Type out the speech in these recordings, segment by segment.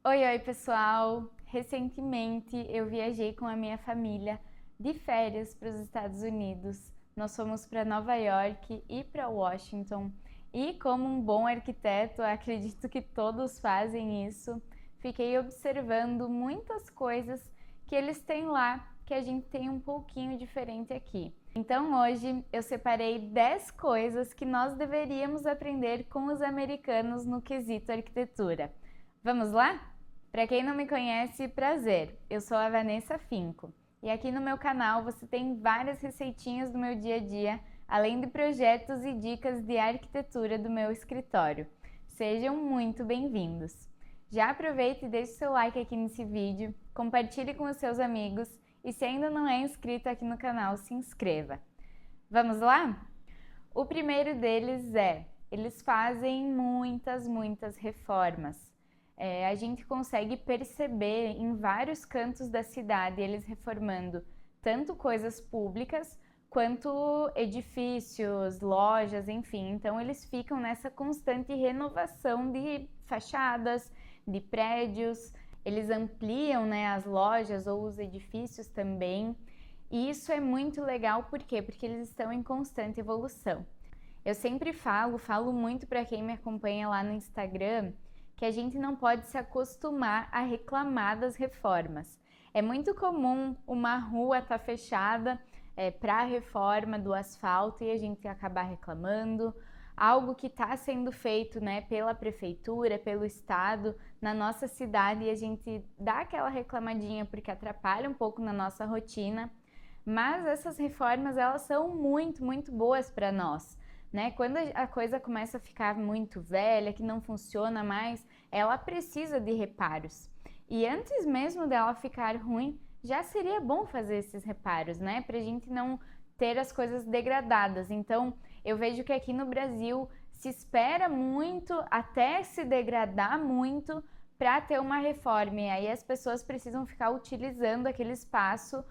Oi, pessoal! Recentemente eu viajei com a minha família de férias para os Estados Unidos. Nós fomos para Nova York e para Washington. E como um bom arquiteto, acredito que todos fazem isso, fiquei observando muitas coisas que eles têm lá que a gente tem um pouquinho diferente aqui. Então hoje eu separei 10 coisas que nós deveríamos aprender com os americanos no quesito arquitetura. Vamos lá? Para quem não me conhece, prazer, eu sou a Vanessa Finco e aqui no meu canal você tem várias receitinhas do meu dia a dia, além de projetos e dicas de arquitetura do meu escritório. Sejam muito bem-vindos! Já aproveite e deixe seu like aqui nesse vídeo, compartilhe com os seus amigos e se ainda não é inscrito aqui no canal, se inscreva. Vamos lá? O primeiro deles eles fazem muitas reformas. A gente consegue perceber em vários cantos da cidade eles reformando tanto coisas públicas quanto edifícios, lojas, enfim. Então eles ficam nessa constante renovação de fachadas, de prédios, eles ampliam, né, as lojas ou os edifícios também. E isso é muito legal, por quê? Porque eles estão em constante evolução. Eu sempre falo muito para quem me acompanha lá no Instagram, que a gente não pode se acostumar a reclamar das reformas. É muito comum uma rua estar fechada para a reforma do asfalto e a gente acabar reclamando. Algo que está sendo feito, né, pela prefeitura, pelo estado, na nossa cidade, e a gente dá aquela reclamadinha porque atrapalha um pouco na nossa rotina. Mas essas reformas, elas são muito boas para nós. Né? Quando a coisa começa a ficar muito velha, que não funciona mais, ela precisa de reparos. E antes mesmo dela ficar ruim, já seria bom fazer esses reparos, né? Para a gente não ter as coisas degradadas. Então, eu vejo que aqui no Brasil se espera muito, até se degradar muito, para ter uma reforma. E aí as pessoas precisam ficar utilizando aquele espaço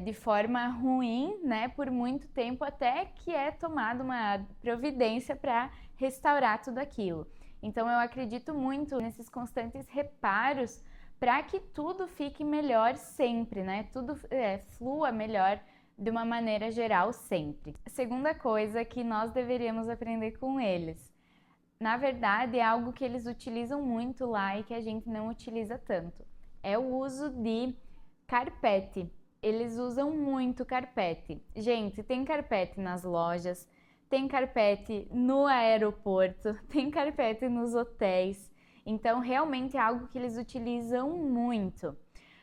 de forma ruim, né, por muito tempo, até que é tomada uma providência para restaurar tudo aquilo. Então eu acredito muito nesses constantes reparos para que tudo fique melhor sempre, né? Tudo flua melhor de uma maneira geral sempre. A segunda coisa que nós deveríamos aprender com eles, na verdade é algo que eles utilizam muito lá e que a gente não utiliza tanto, é o uso de carpete. Eles usam muito carpete. Gente, tem carpete nas lojas, tem carpete no aeroporto, tem carpete nos hotéis. Então, realmente é algo que eles utilizam muito.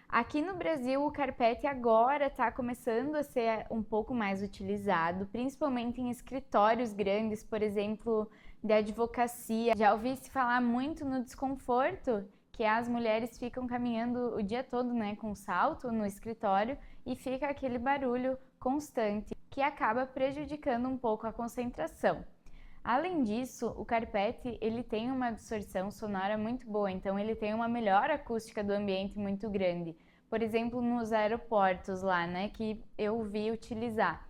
Aqui no Brasil, o carpete agora está começando a ser um pouco mais utilizado, principalmente em escritórios grandes, por exemplo, de advocacia. Já ouvi se falar muito no desconforto que as mulheres ficam caminhando o dia todo, né, com salto no escritório e fica aquele barulho constante que acaba prejudicando um pouco a concentração. Além disso, o carpete ele tem uma absorção sonora muito boa, então ele tem uma melhor acústica do ambiente muito grande. Por exemplo, nos aeroportos lá, né, que eu vi utilizar.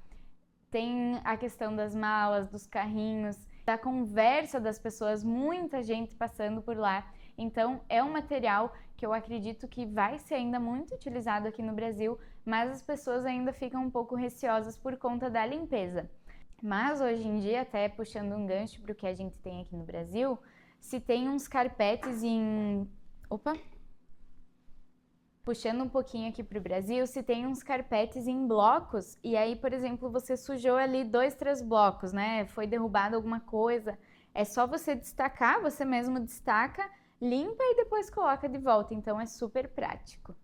Tem a questão das malas, dos carrinhos, da conversa das pessoas, muita gente passando por lá. Então, é um material que eu acredito que vai ser ainda muito utilizado aqui no Brasil, mas as pessoas ainda ficam um pouco receosas por conta da limpeza. Mas hoje em dia, até puxando um gancho para o que a gente tem aqui no Brasil, se tem uns carpetes em... Puxando um pouquinho aqui para o Brasil, se tem uns carpetes em blocos, e aí, por exemplo, você sujou ali 2, 3 blocos, né? Foi derrubado alguma coisa, é só você destacar, você mesmo destaca, limpa e depois coloca de volta, então é super prático.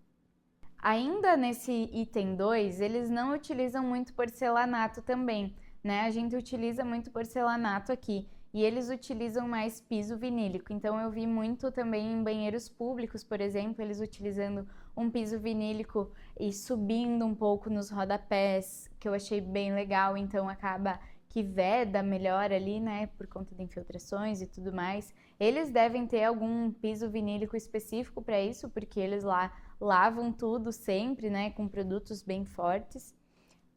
Ainda nesse item 2, eles não utilizam muito porcelanato também, né? A gente utiliza muito porcelanato aqui e eles utilizam mais piso vinílico. Então eu vi muito também em banheiros públicos, por exemplo, eles utilizando um piso vinílico e subindo um pouco nos rodapés, que eu achei bem legal, então acaba que veda melhor ali, né, por conta de infiltrações e tudo mais. Eles devem ter algum piso vinílico específico para isso, porque eles lá lavam tudo sempre, né, com produtos bem fortes.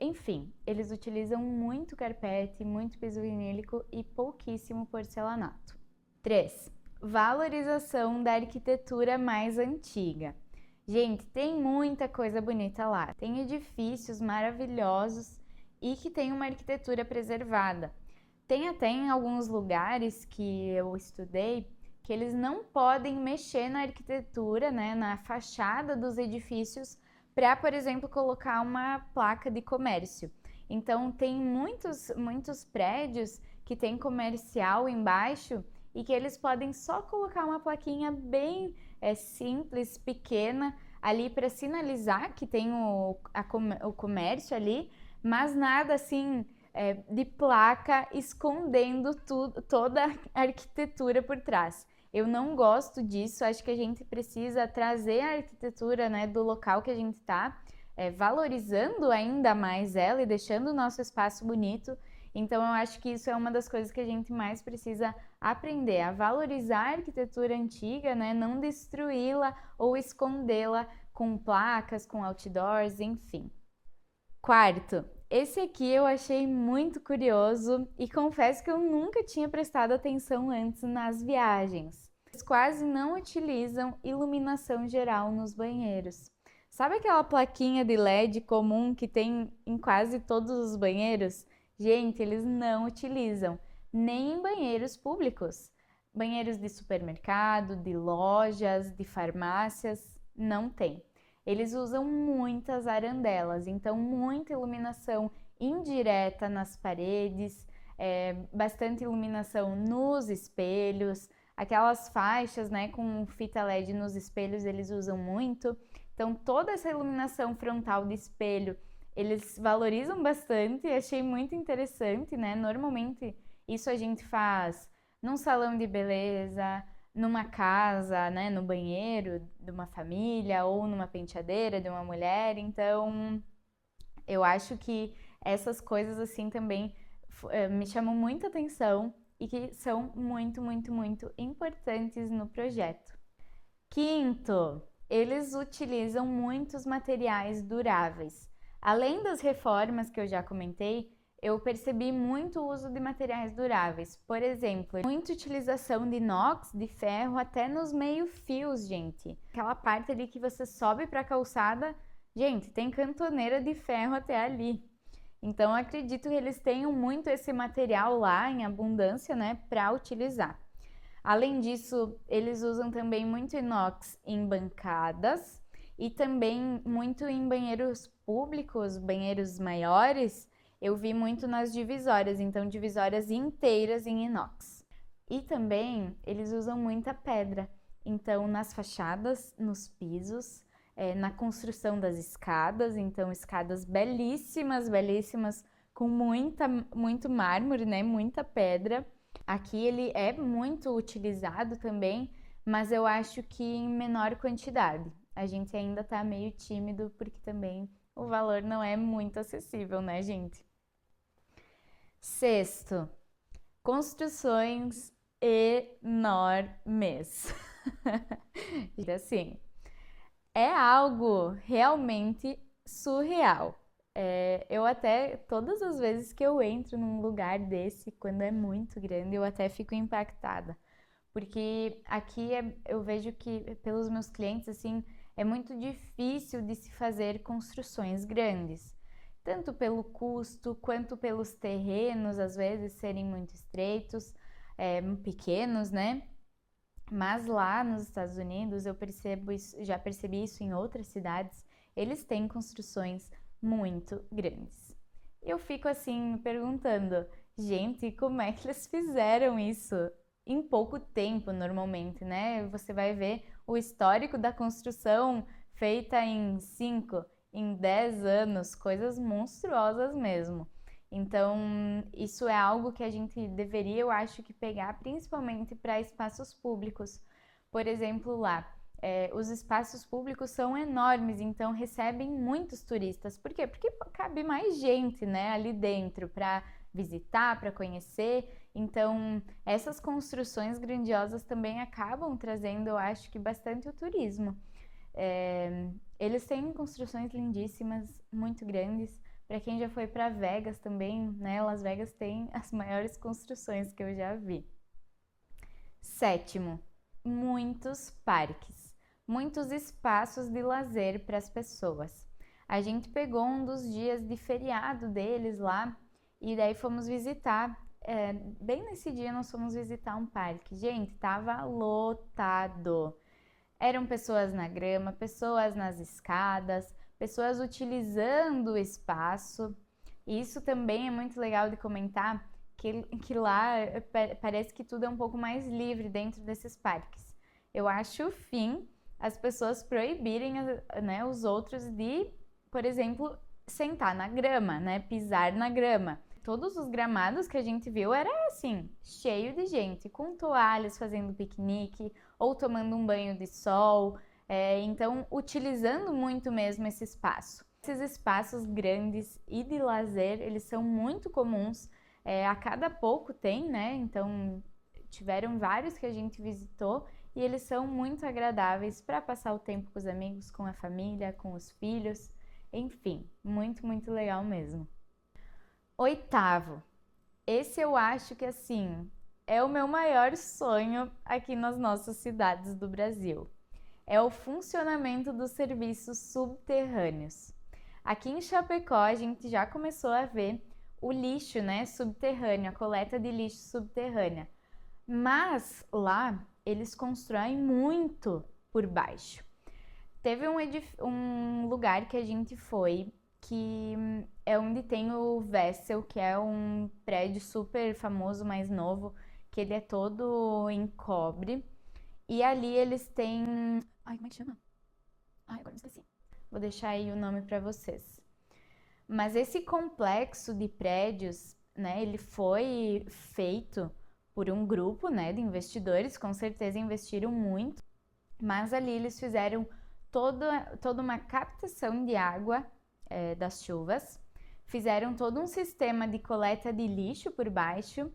Enfim, eles utilizam muito carpete, muito piso vinílico e pouquíssimo porcelanato. 3. valorização da arquitetura mais antiga. Gente, tem muita coisa bonita lá. Tem edifícios maravilhosos e que tem uma arquitetura preservada. Tem até em alguns lugares que eu estudei que eles não podem mexer na arquitetura, né, na fachada dos edifícios para, por exemplo, colocar uma placa de comércio. Então, tem muitos prédios que tem comercial embaixo e que eles podem só colocar uma plaquinha bem simples, pequena, ali para sinalizar que tem o comércio ali, mas nada assim de placa escondendo toda a arquitetura por trás. Eu não gosto disso, acho que a gente precisa trazer a arquitetura, né, do local que a gente está, valorizando ainda mais ela e deixando o nosso espaço bonito. Então, eu acho que isso é uma das coisas que a gente mais precisa aprender, a valorizar a arquitetura antiga, né, não destruí-la ou escondê-la com placas, com outdoors, enfim. Quarto, esse aqui eu achei muito curioso e confesso que eu nunca tinha prestado atenção antes nas viagens. Eles quase não utilizam iluminação geral nos banheiros. Sabe aquela plaquinha de LED comum que tem em quase todos os banheiros? Gente, eles não utilizam, nem em banheiros públicos. Banheiros de supermercado, de lojas, de farmácias, não tem. Eles usam muitas arandelas, então muita iluminação indireta nas paredes, bastante iluminação nos espelhos, aquelas faixas, né, com fita LED nos espelhos eles usam muito. Então toda essa iluminação frontal de espelho eles valorizam bastante e achei muito interessante, né? Normalmente isso a gente faz num salão de beleza, numa casa, né, no banheiro de uma família ou numa penteadeira de uma mulher. Então, eu acho que essas coisas assim também me chamam muita atenção e que são muito importantes no projeto. Quinto, eles utilizam muitos materiais duráveis. Além das reformas que eu já comentei, eu percebi muito uso de materiais duráveis. Por exemplo, muita utilização de inox, de ferro, até nos meio-fios, gente. Aquela parte ali que você sobe para a calçada, gente, tem cantoneira de ferro até ali. Então, acredito que eles tenham muito esse material lá em abundância, né, para utilizar. Além disso, eles usam também muito inox em bancadas e também muito em banheiros públicos, banheiros maiores. Eu vi muito nas divisórias, então divisórias inteiras em inox. E também eles usam muita pedra, então nas fachadas, nos pisos, na construção das escadas, então escadas belíssimas, com muito mármore, né? Muita pedra. Aqui ele é muito utilizado também, mas eu acho que em menor quantidade. A gente ainda tá meio tímido porque também o valor não é muito acessível, né, gente? Sexto, construções enormes. Assim, é algo realmente surreal. Eu até, todas as vezes que eu entro num lugar desse, quando é muito grande, eu até fico impactada. Porque aqui eu vejo que, pelos meus clientes, assim, é muito difícil de se fazer construções grandes. Tanto pelo custo, quanto pelos terrenos, às vezes, serem muito estreitos, pequenos, né? Mas lá nos Estados Unidos, eu percebo isso, já percebi isso em outras cidades, eles têm construções muito grandes. Eu fico assim me perguntando, gente, como é que eles fizeram isso em pouco tempo normalmente, né? Você vai ver o histórico da construção feita em 5, em 10 anos, coisas monstruosas mesmo. Então, isso é algo que a gente deveria, eu acho que pegar principalmente para espaços públicos. Por exemplo, lá, os espaços públicos são enormes, então recebem muitos turistas. Por quê? Porque cabe mais gente, né, ali dentro para visitar, para conhecer. Então, essas construções grandiosas também acabam trazendo, eu acho que, bastante o turismo. Eles têm construções lindíssimas, muito grandes. Para quem já foi para Vegas também, né? Las Vegas tem as maiores construções que eu já vi. Sétimo, muitos parques, muitos espaços de lazer para as pessoas. A gente pegou um dos dias de feriado deles lá e daí fomos visitar. Bem nesse dia nós fomos visitar um parque. Gente, tava lotado. Eram pessoas na grama, pessoas nas escadas, pessoas utilizando o espaço. E isso também é muito legal de comentar, que lá parece que tudo é um pouco mais livre dentro desses parques. Eu acho o fim as pessoas proibirem, né, os outros de, por exemplo, sentar na grama, né, pisar na grama. Todos os gramados que a gente viu era assim, cheio de gente, com toalhas fazendo piquenique ou tomando um banho de sol, então utilizando muito mesmo esse espaço. Esses espaços grandes e de lazer, eles são muito comuns, a cada pouco tem, né? Então tiveram vários que a gente visitou e eles são muito agradáveis para passar o tempo com os amigos, com a família, com os filhos, enfim, muito, muito legal mesmo. Oitavo, esse eu acho que assim é o meu maior sonho aqui nas nossas cidades do Brasil. É o funcionamento dos serviços subterrâneos. Aqui em Chapecó a gente já começou a ver o lixo, né, subterrâneo, a coleta de lixo subterrânea. Mas lá eles constroem muito por baixo. Teve um lugar que a gente foi que é onde tem o Vessel, que é um prédio super famoso, mais novo, que ele é todo em cobre. E ali eles têm... Ai, como é que chama? Ai, agora me esqueci. Vou deixar aí o nome para vocês. Mas esse complexo de prédios, né, ele foi feito por um grupo, né, de investidores, com certeza investiram muito, mas ali eles fizeram toda uma captação de água das chuvas, fizeram todo um sistema de coleta de lixo por baixo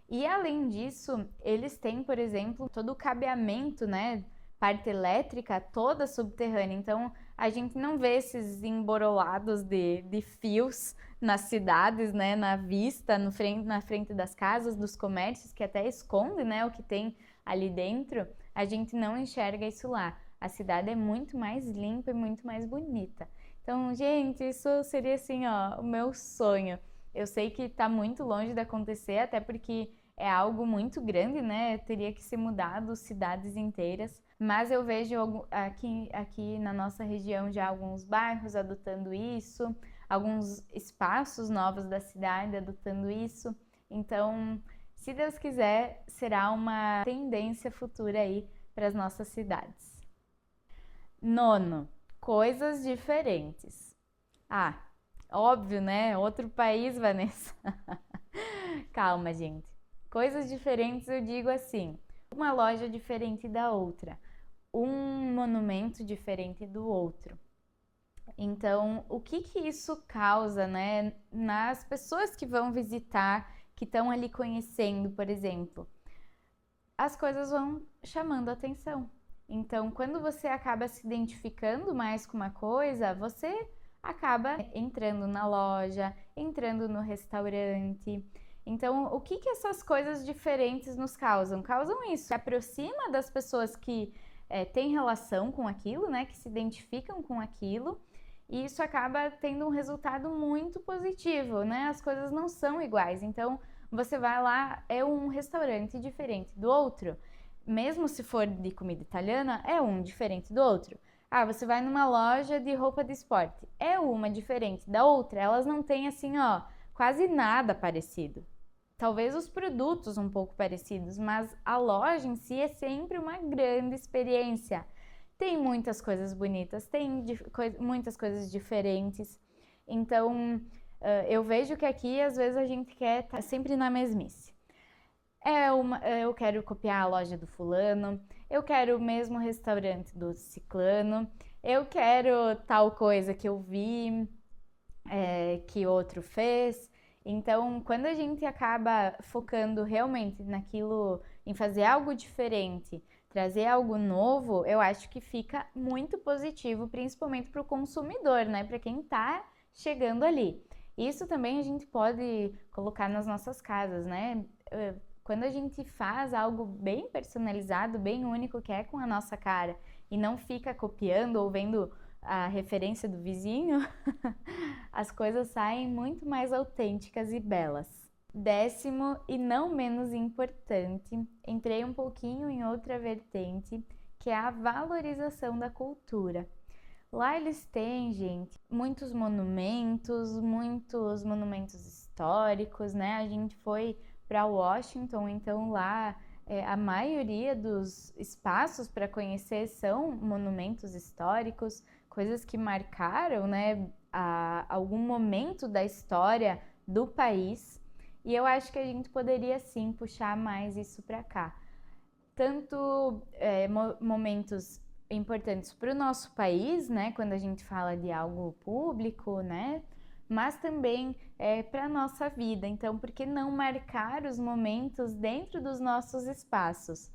e, além disso, eles têm, por exemplo, todo o cabeamento, né, parte elétrica toda subterrânea. Então, a gente não vê esses emborolados de fios nas cidades, né, na vista, na frente das casas, dos comércios, que até esconde, né, o que tem ali dentro. A gente não enxerga isso lá. A cidade é muito mais limpa e muito mais bonita. Então, gente, isso seria assim, ó, o meu sonho. Eu sei que tá muito longe de acontecer, até porque é algo muito grande, né? Teria que ser mudado cidades inteiras. Mas eu vejo aqui na nossa região já alguns bairros adotando isso, alguns espaços novos da cidade adotando isso. Então, se Deus quiser, será uma tendência futura aí para as nossas cidades. Nono, coisas diferentes. Ah, óbvio, né? Outro país, Vanessa. Calma, gente. Coisas diferentes eu digo assim: uma loja diferente da outra, um monumento diferente do outro. Então, o que isso causa, né, nas pessoas que vão visitar, que estão ali conhecendo, por exemplo? As coisas vão chamando a atenção. Então, quando você acaba se identificando mais com uma coisa, você acaba entrando na loja, entrando no restaurante. Então, o que essas coisas diferentes nos causam? Causam isso, aproxima das pessoas que têm relação com aquilo, né, que se identificam com aquilo, e isso acaba tendo um resultado muito positivo, né? As coisas não são iguais. Então, você vai lá, é um restaurante diferente do outro. Mesmo se for de comida italiana, é um diferente do outro. Ah, você vai numa loja de roupa de esporte, é uma diferente da outra. Elas não têm assim, ó, quase nada parecido. Talvez os produtos um pouco parecidos, mas a loja em si é sempre uma grande experiência. Tem muitas coisas bonitas, tem muitas coisas diferentes. Então, eu vejo que aqui às vezes a gente quer estar sempre na mesmice. Eu quero copiar a loja do fulano, eu quero o mesmo restaurante do ciclano, eu quero tal coisa que eu vi, que outro fez. Então, quando a gente acaba focando realmente naquilo, em fazer algo diferente, trazer algo novo, eu acho que fica muito positivo, principalmente para o consumidor, né? Para quem está chegando ali. Isso também a gente pode colocar nas nossas casas, né? Quando a gente faz algo bem personalizado, bem único, que é com a nossa cara, e não fica copiando ou vendo a referência do vizinho, as coisas saem muito mais autênticas e belas. Décimo e não menos importante, entrei um pouquinho em outra vertente, que é a valorização da cultura. Lá eles têm, gente, muitos monumentos históricos, né? A gente foi para Washington, então lá a maioria dos espaços para conhecer são monumentos históricos, coisas que marcaram, né, algum momento da história do país. E eu acho que a gente poderia sim puxar mais isso para cá. Tanto momentos importantes para o nosso país, né, quando a gente fala de algo público, né, mas também para a nossa vida. Então, por que não marcar os momentos dentro dos nossos espaços?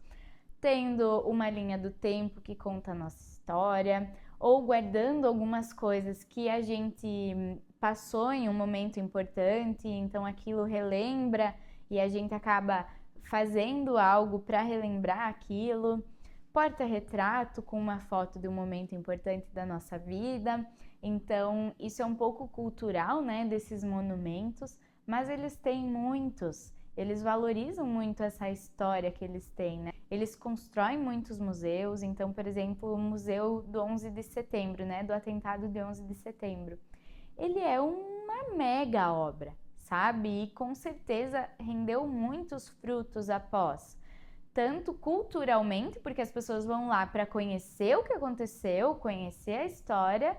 Tendo uma linha do tempo que conta a nossa história, ou guardando algumas coisas que a gente passou em um momento importante, então aquilo relembra e a gente acaba fazendo algo para relembrar aquilo. Porta-retrato com uma foto de um momento importante da nossa vida. Então, isso é um pouco cultural, né, desses monumentos, mas eles têm muitos. Eles valorizam muito essa história que eles têm, né? Eles constroem muitos museus. Então, por exemplo, o Museu do 11 de Setembro, né, do atentado de 11 de Setembro. Ele é uma mega obra, sabe? E com certeza rendeu muitos frutos após. Tanto culturalmente, porque as pessoas vão lá para conhecer o que aconteceu, conhecer a história,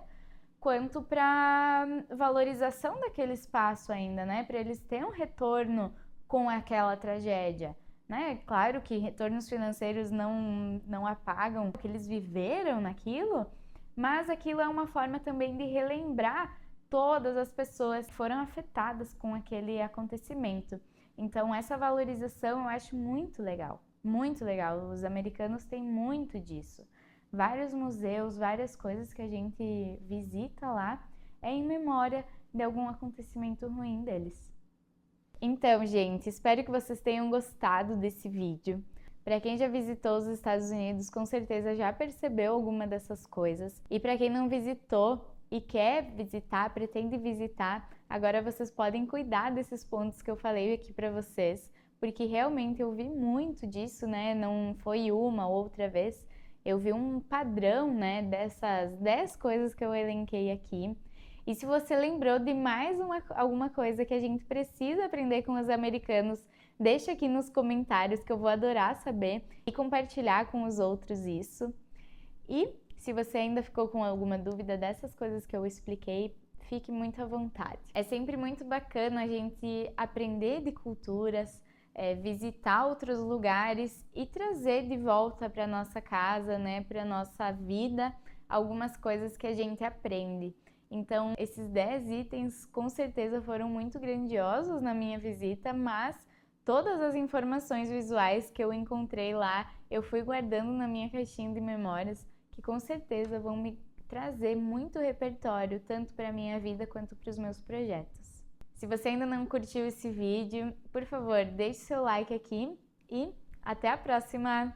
quanto para valorização daquele espaço ainda, né? Para eles terem um retorno com aquela tragédia, né? Claro que retornos financeiros não apagam o que eles viveram naquilo, mas aquilo é uma forma também de relembrar todas as pessoas que foram afetadas com aquele acontecimento. Então, essa valorização eu acho muito legal. Muito legal, os americanos têm muito disso. Vários museus, várias coisas que a gente visita lá é em memória de algum acontecimento ruim deles. Então, gente, espero que vocês tenham gostado desse vídeo. Para quem já visitou os Estados Unidos, com certeza já percebeu alguma dessas coisas. E para quem não visitou e quer visitar, pretende visitar, agora vocês podem cuidar desses pontos que eu falei aqui para vocês, porque realmente eu vi muito disso, né? Não foi uma ou outra vez. Eu vi um padrão, né, dessas 10 coisas que eu elenquei aqui. E se você lembrou de mais alguma coisa que a gente precisa aprender com os americanos, deixa aqui nos comentários que eu vou adorar saber e compartilhar com os outros isso. E se você ainda ficou com alguma dúvida dessas coisas que eu expliquei, fique muito à vontade. É sempre muito bacana a gente aprender de culturas, visitar outros lugares e trazer de volta para nossa casa, né, para nossa vida, algumas coisas que a gente aprende. Então, esses 10 itens com certeza foram muito grandiosos na minha visita, mas todas as informações visuais que eu encontrei lá, eu fui guardando na minha caixinha de memórias, que com certeza vão me trazer muito repertório, tanto para a minha vida quanto para os meus projetos. Se você ainda não curtiu esse vídeo, por favor, deixe seu like aqui e até a próxima!